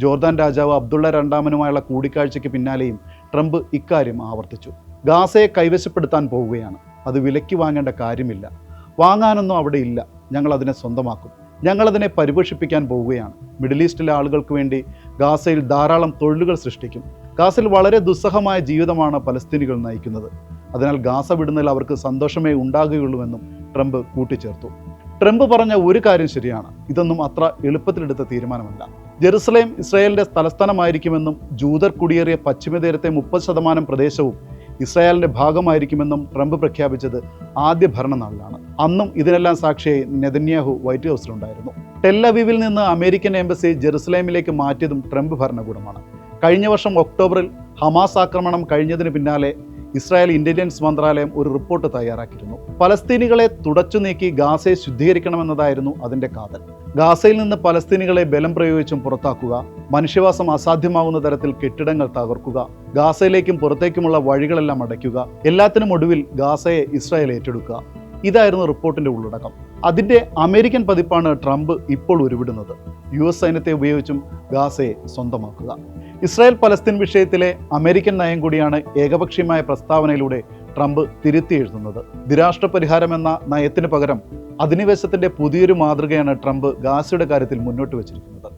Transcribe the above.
Jordan രാജാവ് അബ്ദുള്ള രണ്ടാമനുമായുള്ള കൂടിക്കാഴ്ചയ്ക്ക് പിന്നാലെയും Trump ഇക്കാര്യം ആവർത്തിച്ചു. ഗാസയെ കൈവശപ്പെടുത്താൻ പോവുകയാണ്. അത് വിലയ്ക്ക് വാങ്ങേണ്ട കാര്യമില്ല. വാങ്ങാനൊന്നും അവിടെ ഇല്ല. ഞങ്ങളതിനെ സ്വന്തമാക്കും. ഞങ്ങളതിനെ പരിപോഷിപ്പിക്കാൻ പോവുകയാണ്. മിഡിൽ ഈസ്റ്റിലെ ആളുകൾക്ക് വേണ്ടി ഗാസയിൽ ധാരാളം തൊഴിലുകൾ സൃഷ്ടിക്കും. ഗാസയിൽ വളരെ ദുസ്സഹമായ ജീവിതമാണ് പലസ്തീനികൾ നയിക്കുന്നത്. അതിനാൽ ഗാസ വിടുന്നതിൽ അവർക്ക് സന്തോഷമേ ഉണ്ടാകുകയുള്ളൂവെന്നും ട്രംപ് കൂട്ടിച്ചേർത്തു. ട്രംപ് പറഞ്ഞ ഒരു കാര്യം ശരിയാണ്. ഇതൊന്നും അത്ര എളുപ്പത്തിലെടുത്ത തീരുമാനമല്ല. ജെറുസലേം ഇസ്രായേലിൻ്റെ തലസ്ഥാനമായിരിക്കുമെന്നും ജൂതർ കുടിയേറിയ പശ്ചിമതീരത്തെ 30% പ്രദേശവും ഇസ്രായേലിൻ്റെ ഭാഗമായിരിക്കുമെന്നും ട്രംപ് പ്രഖ്യാപിച്ചത് ആദ്യ ഭരണനാളിലാണ്. അന്നും ഇതിനെല്ലാം സാക്ഷിയായി നെതന്യാഹു വൈറ്റ് ഹൗസിലുണ്ടായിരുന്നു. ടെൽ അവീവിൽ നിന്ന് അമേരിക്കൻ എംബസി ജെറുസലേമിലേക്ക് മാറ്റിയതും ട്രംപ് ഭരണകൂടമാണ്. കഴിഞ്ഞ വർഷം ഒക്ടോബറിൽ ഹമാസ് ആക്രമണം കഴിഞ്ഞതിന് പിന്നാലെ ഇസ്രായേൽ ഇന്റലിജൻസ് മന്ത്രാലയം ഒരു റിപ്പോർട്ട് തയ്യാറാക്കിയിരുന്നു. പലസ്തീനികളെ തുടച്ചു നീക്കി ഗാസയെ ശുദ്ധീകരിക്കണമെന്നതായിരുന്നു അതിൻ്റെ കാതൽ. ഗാസയിൽ നിന്ന് പലസ്തീനികളെ ബലം പ്രയോഗിച്ചും പുറത്താക്കുക, മനുഷ്യവാസം അസാധ്യമാകുന്ന തരത്തിൽ കെട്ടിടങ്ങൾ തകർക്കുക, ഗാസയിലേക്കും പുറത്തേക്കുമുള്ള വഴികളെല്ലാം അടയ്ക്കുക, എല്ലാത്തിനും ഒടുവിൽ ഗാസയെ ഇസ്രായേൽ ഏറ്റെടുക്കുക. ഇതായിരുന്നു റിപ്പോർട്ടിൻ്റെ ഉള്ളടക്കം. അതിൻ്റെ അമേരിക്കൻ പതിപ്പാണ് ട്രംപ് ഇപ്പോൾ ഉരുവിടുന്നത്. US സൈന്യത്തെ ഉപയോഗിച്ചും ഗാസയെ സ്വന്തമാക്കുക. ഇസ്രായേൽ പലസ്തീൻ വിഷയത്തിലെ അമേരിക്കൻ നയം കൂടിയാണ് ഏകപക്ഷീയമായ പ്രസ്താവനയിലൂടെ ട്രംപ് തിരുത്തി എഴുതുന്നത്. ദ്വിരാഷ്ട്ര പരിഹാരം എന്ന നയത്തിന് പകരം അധിനിവേശത്തിൻ്റെ പുതിയൊരു മാതൃകയാണ് ട്രംപ് ഗാസയുടെ കാര്യത്തിൽ മുന്നോട്ട് വച്ചിരിക്കുന്നത്.